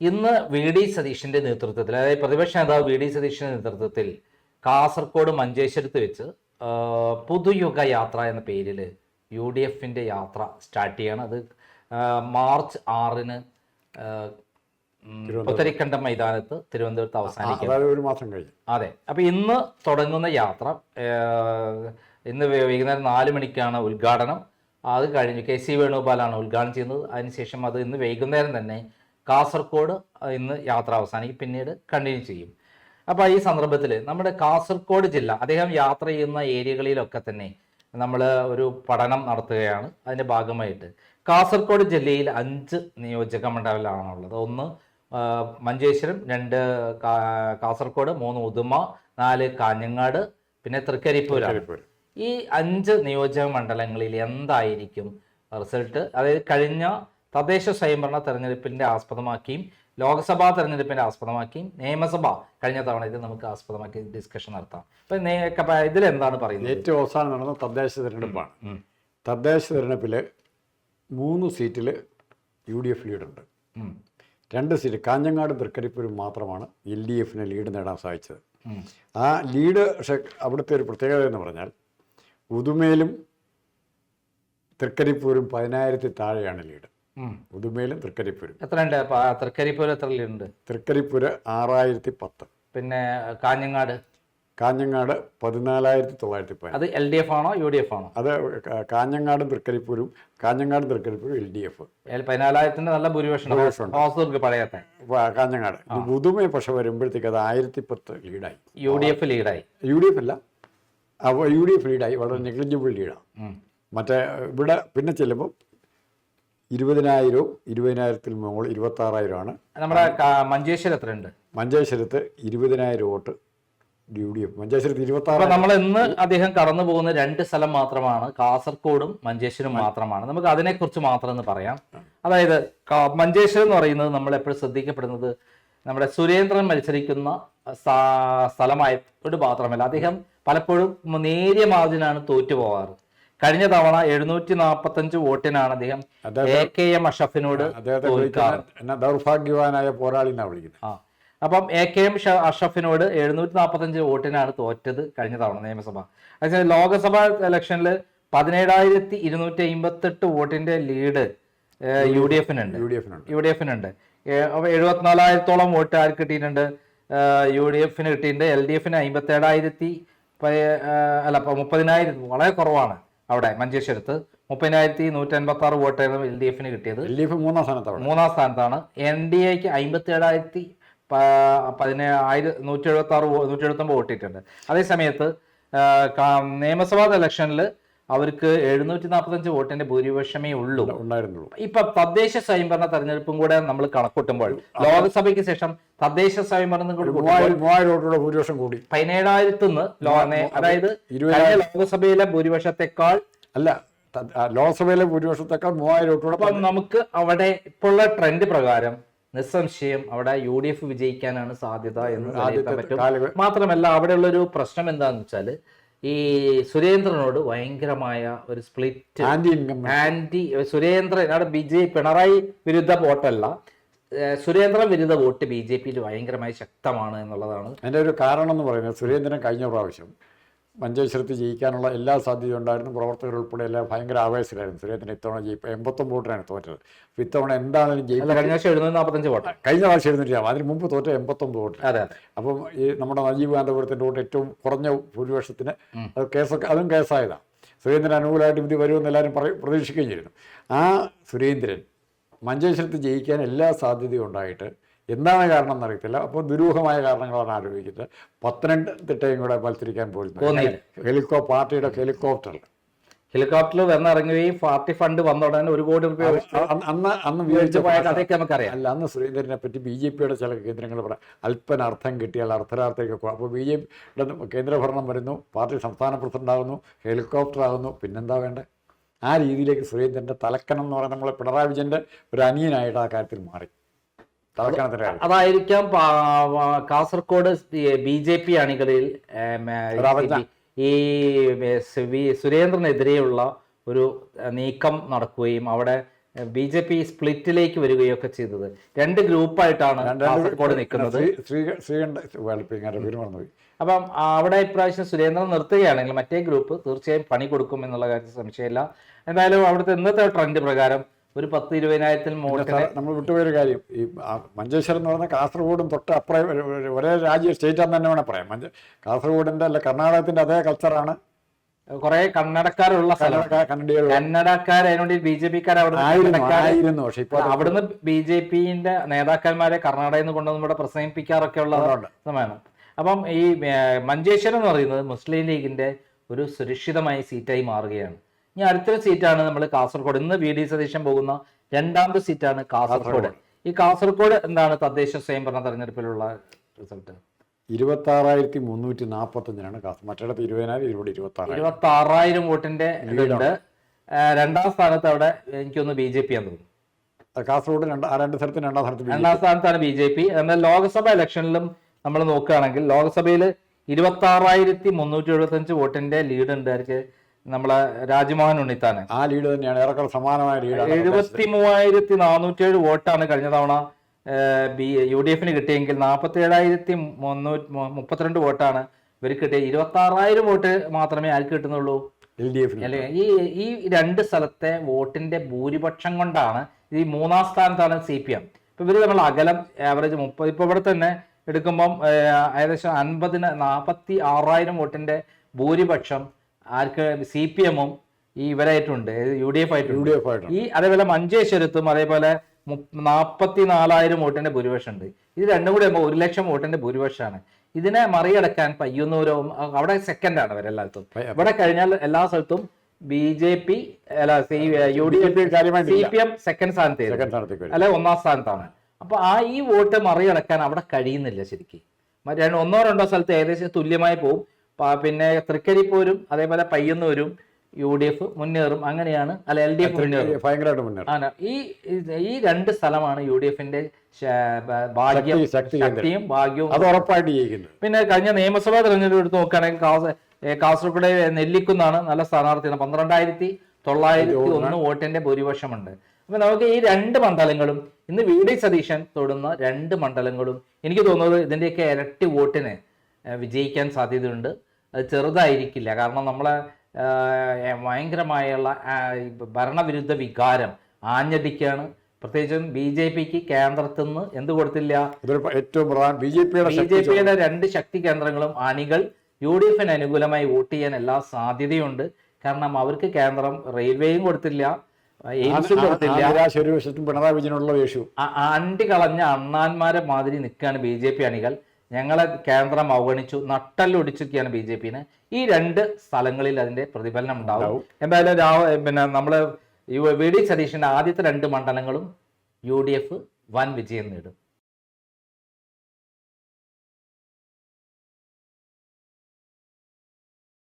ഇന്ന് V D സതീഷിന്റെ നേതൃത്വത്തിൽ, അതായത് പ്രതിപക്ഷ നേതാവ് വി ഡി സതീഷിന്റെ നേതൃത്വത്തിൽ കാസർഗോഡ് മഞ്ചേശ്വരത്ത് വെച്ച് പുതുയുഗ യാത്ര എന്ന പേരിൽ UDFന്റെ യാത്ര സ്റ്റാർട്ട് ചെയ്യാണ്. അത് മാർച്ച് 6-ന് പുത്തരിക്കണ്ടം മൈതാനത്ത് തിരുവനന്തപുരത്ത് അവസാനിക്കും. ഒരു മാസം കഴിഞ്ഞു. അതെ. അപ്പൊ ഇന്ന് തുടങ്ങുന്ന യാത്ര ഇന്ന് വൈകുന്നേരം 4 മണിക്കാണ് ഉദ്ഘാടനം. അത് കഴിഞ്ഞ് KC വേണുഗോപാലാണ് ഉദ്ഘാടനം ചെയ്യുന്നത്. അതിനുശേഷം അത് ഇന്ന് വൈകുന്നേരം തന്നെ കാസർഗോഡ് ഇന്ന് യാത്ര അവസാനിക്കും, പിന്നീട് കണ്ടിന്യൂ ചെയ്യും. അപ്പോൾ ഈ സന്ദർഭത്തിൽ നമ്മുടെ കാസർഗോഡ് ജില്ല, അദ്ദേഹം യാത്ര ചെയ്യുന്ന ഏരിയകളിലൊക്കെ തന്നെ നമ്മൾ ഒരു പഠനം നടത്തുകയാണ്. അതിൻ്റെ ഭാഗമായിട്ട് കാസർഗോഡ് ജില്ലയിൽ 5 നിയോജക മണ്ഡലമാണുള്ളത്. 1 മഞ്ചേശ്വരം, 2 കാസർഗോഡ്, 3 ഉദുമ, 4 കാഞ്ഞങ്ങാട്, പിന്നെ തൃക്കരിപ്പൂർ. ഈ 5 നിയോജക മണ്ഡലങ്ങളിൽ എന്തായിരിക്കും റിസൾട്ട്? അതായത് കഴിഞ്ഞ തദ്ദേശ സ്വയംഭരണ തെരഞ്ഞെടുപ്പിന്റെ ആസ്പദമാക്കിയും ലോക്സഭാ തെരഞ്ഞെടുപ്പിന്റെ ആസ്പദമാക്കിയും നിയമസഭ കഴിഞ്ഞ തവണ ഇത് നമുക്ക് ആസ്പദമാക്കി ഡിസ്കഷൻ നടത്താം. അപ്പൊ ഇതിലെന്താണ് പറയുന്നത്? ഏറ്റവും അവസാനം നടന്ന തദ്ദേശ തെരഞ്ഞെടുപ്പാണ്. തദ്ദേശ തെരഞ്ഞെടുപ്പിൽ 3 സീറ്റിൽ UDF ലീഡുണ്ട്. 2 സീറ്റ് കാഞ്ഞങ്ങാടും തൃക്കരിപ്പൂരും മാത്രമാണ് LDFന് ലീഡ് നേടാൻ സാധിച്ചത്. ആ ലീഡ് പക്ഷേ അവിടുത്തെ ഒരു പ്രത്യേകത എന്ന് പറഞ്ഞാൽ ഉദുമയിലും തൃക്കരിപ്പൂരും 10,000 താഴെയാണ് ലീഡ്. ഉദുമയിലും തൃക്കരിപ്പൂരും എത്രയുണ്ട്? തൃക്കരിപ്പൂർ എത്ര ലീഡുണ്ട്? തൃക്കരിപ്പൂര് 6,010. പിന്നെ കാഞ്ഞങ്ങാട് 14,910. അത് LDF ആണോ UDF ആണോ? അത് കാഞ്ഞങ്ങാടും തൃക്കരിപ്പൂരും LDF. 14,000 നല്ല ഭൂരിപക്ഷം പഴയത്തെ കാഞ്ഞങ്ങാട്. ഉദുമ പക്ഷെ വരുമ്പോഴത്തേക്ക് അത് 1,010 ലീഡായി. UDF ലീഡായി. UDF അല്ല, UDF ലീഡായി, വളരെ നെഗ്ലിജിബിൾ ലീഡാണ്. മറ്റേ ഇവിടെ പിന്നെ ചെല്ലുമ്പോൾ 20,000, 20,000-ൽ മുകളിൽ 26,000 നമ്മുടെ മഞ്ചേശ്വരം എത്രയുണ്ട്? മഞ്ചേശ്വരത്ത് 20,000 വോട്ട് UDF. മഞ്ചേശ്വരത്ത് 26. നമ്മൾ ഇന്ന് അദ്ദേഹം കടന്നു പോകുന്ന 2 സ്ഥലം മാത്രമാണ്, കാസർഗോഡും മഞ്ചേശ്വരം മാത്രമാണ്. നമുക്ക് അതിനെക്കുറിച്ച് മാത്രം എന്ന് പറയാം. അതായത് മഞ്ചേശ്വരം എന്ന് പറയുന്നത് നമ്മൾ എപ്പോഴും ശ്രദ്ധിക്കപ്പെടുന്നത് നമ്മുടെ സുരേന്ദ്രൻ മത്സരിക്കുന്ന സ്ഥലമായിട്ട് മാത്രമല്ല, അദ്ദേഹം പലപ്പോഴും നേരിയ മാർജിനാണ് തോറ്റുപോകാറ്. കഴിഞ്ഞ തവണ 745 വോട്ടിനാണ് അദ്ദേഹം AKM അഷറഫിനോട് ദൗർഭാഗ്യവാനായ പോരാളി എന്നാണ് വിളിക്കുന്നത്. അപ്പം AKM അഷറഫിനോട് 745 വോട്ടിനാണ് തോറ്റത് കഴിഞ്ഞ തവണ നിയമസഭ. അതേസമയം ലോക്സഭാ ഇലക്ഷനിൽ 17,258 വോട്ടിന്റെ ലീഡ് UDFനുണ്ട്. 74,000-ഓളം വോട്ട് ആർക്ക് കിട്ടിയിട്ടുണ്ട്? UDFന് കിട്ടിയിട്ടുണ്ട്. LDFന് 57,000 30,000, വളരെ കുറവാണ്. അവിടെ മഞ്ചേശ്വരത്ത് 30,186 വോട്ടായിരുന്നു LDFന് കിട്ടിയത്. LDF 3-ാം സ്ഥാനത്താണ്. NDAക്ക് 57,176 വോട്ട് കിട്ടിയിട്ടുണ്ട്. അതേസമയത്ത് നിയമസഭാ ഇലക്ഷനിൽ അവർക്ക് 745 വോട്ടിന്റെ ഭൂരിപക്ഷമേ ഉണ്ടായിരുന്നുള്ളൂ. ഇപ്പൊ തദ്ദേശ സ്വയംഭരണ തെരഞ്ഞെടുപ്പും കൂടെ നമ്മൾ കണക്കൂട്ടുമ്പോൾ ലോക്സഭയ്ക്ക് ശേഷം തദ്ദേശ സ്വയംഭരണം 3,000 ഭൂരിപക്ഷം കൂടി 17,000-ന്ന്, അതായത് ലോക്സഭയിലെ ഭൂരിപക്ഷത്തെക്കാൾ അല്ല, ലോക്സഭയിലെ ഭൂരിപക്ഷത്തെക്കാൾ 3,000 നമുക്ക് അവിടെ ഇപ്പോഴുള്ള ട്രെൻഡ് പ്രകാരം നിസ്സംശയം അവിടെ UDF വിജയിക്കാനാണ് സാധ്യത എന്ന് വിലയിരുത്താൻ പറ്റും. മാത്രമല്ല അവിടെയുള്ള ഒരു പ്രശ്നം എന്താണെന്ന് വെച്ചാൽ ഈ സുരേന്ദ്രനോട് ഭയങ്കരമായ ഒരു സ്പ്ലിറ്റ്, ആന്റി സുരേന്ദ്രൻ, അവിടെ പിണറായി വിരുദ്ധ വോട്ടല്ല, സുരേന്ദ്രൻ വിരുദ്ധ വോട്ട് BJPയിൽ ഭയങ്കരമായി ശക്തമാണ് എന്നുള്ളതാണ്. അതിൻ്റെ ഒരു കാരണം എന്ന് പറയുന്നത്, സുരേന്ദ്രൻ കഴിഞ്ഞ പ്രാവശ്യം മഞ്ചേശ്വരത്ത് ജയിക്കാനുള്ള എല്ലാ സാധ്യതയും ഉണ്ടായിരുന്നു. പ്രവർത്തകർ ഉൾപ്പെടെ എല്ലാം ഭയങ്കര ആവേശത്തിലായിരുന്നു. സുരേന്ദ്രൻ ഇത്തവണ 89 വോട്ടിനാണ് തോറ്റത്. അപ്പോൾ ഇത്തവണ എന്താണെങ്കിലും ജയിക്കില്ല. കഴിഞ്ഞ പ്രാവശ്യം 745 വോട്ട്, കഴിഞ്ഞ പ്രാവശ്യം 700, അതിന് മുമ്പ് തോറ്റ 89 വോട്ട്. അതെ. അപ്പം ഈ നമ്മുടെ നജീബ് കാന്തപുരത്തിൻ്റെ വോട്ട് ഏറ്റവും കുറഞ്ഞ ഭൂരിപക്ഷത്തിന് അത് അതും കേസായതാണ്. സുരേന്ദ്രൻ അനുകൂലമായിട്ട് വിധി വരുമെന്ന് എല്ലാവരും പ്രതീക്ഷിക്കുകയും ചെയ്തിരുന്നു. ആ സുരേന്ദ്രൻ മഞ്ചേശ്വരത്ത് ജയിക്കാൻ എല്ലാ സാധ്യതയും ഉണ്ടായിട്ട് എന്താണ് കാരണം എന്നറിയത്തില്ല. അപ്പോൾ ദുരൂഹമായ കാരണങ്ങളാണ് ആരോപിക്കുന്നത്. പത്തനംതിട്ടയും കൂടെ മത്സരിക്കാൻ പോയിരുന്നു. പാർട്ടിയുടെ ഹെലികോപ്റ്ററിൽ വന്നിറങ്ങുകയും പാർട്ടി ഫണ്ട് വന്ന ഉടനെ 1 കോടി രൂപ അന്ന് വിചാരിച്ച അതൊക്കെ നമുക്കറിയാം. അല്ല, അന്ന് സുരേന്ദ്രനെ പറ്റി BJPയുടെ ചില കേന്ദ്രങ്ങൾ പറയാം, അല്പന അർത്ഥം കിട്ടിയാൽ അർത്ഥരാർത്ഥിക്കൊക്കെ. അപ്പോൾ BJPയുടെ കേന്ദ്രഭരണം വരുന്നു, പാർട്ടി സംസ്ഥാന പ്രസിഡന്റ് ആകുന്നു, ഹെലികോപ്റ്റർ ആകുന്നു, പിന്നെന്താ വേണ്ടത്? ആ രീതിയിലേക്ക് സുരേന്ദ്രൻ്റെ തലക്കനം എന്ന് പറയുന്നത് നമ്മളെ പിണറായി വിജയൻ്റെ ഒരു അനിയനായിട്ട് ആ കാര്യത്തിൽ മാറി. അതായിരിക്കാം കാസർഗോഡ് BJP അണികളിൽ ഈ സുരേന്ദ്രനെതിരെയുള്ള ഒരു നീക്കം നടക്കുകയും അവിടെ BJP സ്പ്ലിറ്റിലേക്ക് വരികയൊക്കെ ചെയ്തത്. രണ്ട് ഗ്രൂപ്പായിട്ടാണ് കാസർഗോഡ് നിൽക്കുന്നത്. അപ്പം അവിടെ ഇപ്രാവശ്യം സുരേന്ദ്രൻ നിർത്തുകയാണെങ്കിൽ മറ്റേ ഗ്രൂപ്പ് തീർച്ചയായും പണി കൊടുക്കും എന്നുള്ള കാര്യത്തിൽ സംശയമില്ല. എന്തായാലും അവിടുത്തെ ഇന്നത്തെ ട്രെൻഡ് പ്രകാരം ഒരു 10-20,000 വോട്ടിന് നമ്മൾ വിട്ടുപോയൊരു കാര്യം, ഈ മഞ്ചേശ്വരം എന്ന് പറഞ്ഞാൽ കാസർഗോഡും തൊട്ട് അപ്പുറം ഒരേ സ്റ്റേറ്റാന്ന് തന്നെ വേണം പറയാം. കാസർഗോഡിന്റെ അല്ല കർണാടകത്തിന്റെ അതേ കൾച്ചറാണ്. കുറെ കന്നഡക്കാരുള്ള സ്ഥലം, കന്നഡക്കാരതിനോട് BJPക്കാർ ആയിരുന്നു. പക്ഷെ ഇപ്പൊ അവിടുന്ന് BJPന്റെ നേതാക്കന്മാരെ കർണാടകയിൽ നിന്ന് കൊണ്ടുവന്ന് ഇവിടെ പ്രസംഗിപ്പിക്കാറൊക്കെ ഉള്ള സമയമാണ്. അപ്പം ഈ മഞ്ചേശ്വരം എന്ന് പറയുന്നത് മുസ്ലിം ലീഗിന്റെ ഒരു സുരക്ഷിതമായ സീറ്റായി മാറുകയാണ്. ഇനി അടുത്തൊരു സീറ്റാണ് നമ്മൾ കാസർഗോഡ്. ഇന്ന് VD സതീശൻ പോകുന്ന രണ്ടാമത്തെ സീറ്റാണ് കാസർഗോഡ്. ഈ കാസർഗോഡ് എന്താണ് തദ്ദേശ സ്വയംഭരണ തെരഞ്ഞെടുപ്പിലുള്ള റിസൾട്ട്? 26,345 മറ്റിടത്ത് 20,000, ഇവിടെ 26,000 വോട്ടിന്റെ ഇതുണ്ട്. രണ്ടാം സ്ഥാനത്ത് അവിടെ എനിക്കൊന്ന് BJP ആണെന്ന് തോന്നുന്നു. കാസർഗോഡ് രണ്ടാം സ്ഥാനത്താണ് BJP. എന്നാൽ ലോക്സഭ ഇലക്ഷനിലും നമ്മൾ നോക്കുകയാണെങ്കിൽ ലോക്സഭയിൽ 26,375 വോട്ടിന്റെ ലീഡ് ഉണ്ട് അവർക്ക്, നമ്മളെ രാജ്മോഹൻ ഉണ്ണിത്താന്. ആ ലീഡ് തന്നെയാണ് ഏറെക്കുറെ സമാനമായ ലീഡ്. 73,407 വോട്ടാണ് കഴിഞ്ഞ തവണ UDF കിട്ടിയെങ്കിൽ 47,332 വോട്ടാണ് ഇവർക്ക് കിട്ടിയത്. 26,000 വോട്ട് മാത്രമേ ആർക്ക് കിട്ടുന്നുള്ളൂ, LDF. ഈ രണ്ട് സ്ഥലത്തെ വോട്ടിന്റെ ഭൂരിപക്ഷം കൊണ്ടാണ് ഈ മൂന്നാം സ്ഥാനത്താണ് CPM. ഇപ്പൊ ഇവര് നമ്മൾ അകലം ആവറേജ് 30, ഇപ്പൊ ഇവിടെ തന്നെ എടുക്കുമ്പം ഏകദേശം 46,000 വോട്ടിന്റെ ഭൂരിപക്ഷം ആർക്ക് CPM-ഉം ഈ ഇവരായിട്ടുണ്ട്, UDF ആയിട്ടുണ്ട്. ഈ അതേപോലെ മഞ്ചേശ്വരത്തും അതേപോലെ 44,000 വോട്ടിന്റെ ഭൂരിപക്ഷം ഉണ്ട്. ഇത് രണ്ടും കൂടി ആകുമ്പോൾ 1,00,000 വോട്ടിന്റെ ഭൂരിപക്ഷമാണ്. ഇതിനെ മറികടക്കാൻ പയ്യുന്നൂരോ അവിടെ സെക്കൻഡാണ് അവരെല്ലായിടത്തും. ഇവിടെ കഴിഞ്ഞാൽ എല്ലാ സ്ഥലത്തും BJP അല്ല UDF CPM സെക്കൻഡ് സ്ഥാനത്തേക്ക് അല്ലെ ഒന്നാം സ്ഥാനത്താണ്. അപ്പൊ ഈ വോട്ട് മറികടക്കാൻ അവിടെ കഴിയുന്നില്ല ശരിക്കും. ഒന്നോ രണ്ടോ സ്ഥലത്ത് ഏകദേശം തുല്യമായി പോവും. പിന്നെ തൃക്കരിപ്പൂരും അതേപോലെ പയ്യന്നൂരും UDF മുന്നേറും, അങ്ങനെയാണ്. അല്ല LDF മുന്നേറും. ഈ രണ്ട് സ്ഥലമാണ് UDFന്റെ ശക്തിയും ഭാഗ്യവും അത് ഉറപ്പായിട്ട് ജയിക്കുന്നത്. പിന്നെ കഴിഞ്ഞ നിയമസഭാ തെരഞ്ഞെടുപ്പ് എടുത്ത് നോക്കുകയാണെങ്കിൽ കാസർഗോഡ് നെല്ലിക്കുന്നാണ് നല്ല സ്ഥാനാർത്ഥിയാണ്. 12,901 വോട്ടിന്റെ ഭൂരിപക്ഷമുണ്ട്. അപ്പൊ നമുക്ക് ഈ രണ്ട് മണ്ഡലങ്ങളും ഇന്ന് VD സതീശൻ തൊടുന്ന രണ്ട് മണ്ഡലങ്ങളും എനിക്ക് തോന്നുന്നത് ഇതിന്റെയൊക്കെ ഇരട്ടി വോട്ടിന് വിജയിക്കാൻ സാധ്യതയുണ്ട്. അത് ചെറുതായിരിക്കില്ല. കാരണം നമ്മളെ ഭയങ്കരമായുള്ള ഭരണവിരുദ്ധ വികാരം ആഞ്ഞടിക്കാണ്. പ്രത്യേകിച്ചും BJPക്ക് കേന്ദ്രത്തിൽ നിന്ന് എന്ത് കൊടുത്തില്ല, ഏറ്റവും പ്രധാന BJPയുടെ രണ്ട് ശക്തി കേന്ദ്രങ്ങളും അണികൾ UDFന് അനുകൂലമായി വോട്ട് ചെയ്യാൻ എല്ലാ സാധ്യതയുണ്ട്. കാരണം അവർക്ക് കേന്ദ്രം റെയിൽവേയും കൊടുത്തില്ല, എയിംസും കൊടുത്തില്ല. പിണറായി വിജയനുള്ള അണ്ടി കളഞ്ഞ അണ്ണാന്മാരെ മാതിരി നിൽക്കുകയാണ് BJP അണികൾ. ഞങ്ങളെ കേന്ദ്രം അവഗണിച്ചു, നട്ടല്ലൊടിച്ചൊക്കെയാണ് BJPന്. ഈ രണ്ട് സ്ഥലങ്ങളിൽ അതിന്റെ പ്രതിഫലനം ഉണ്ടാവും. എന്തായാലും പിന്നെ നമ്മള് VD സതീശന്റെ ആദ്യത്തെ രണ്ട് മണ്ഡലങ്ങളും UDF വൻ വിജയം നേടും.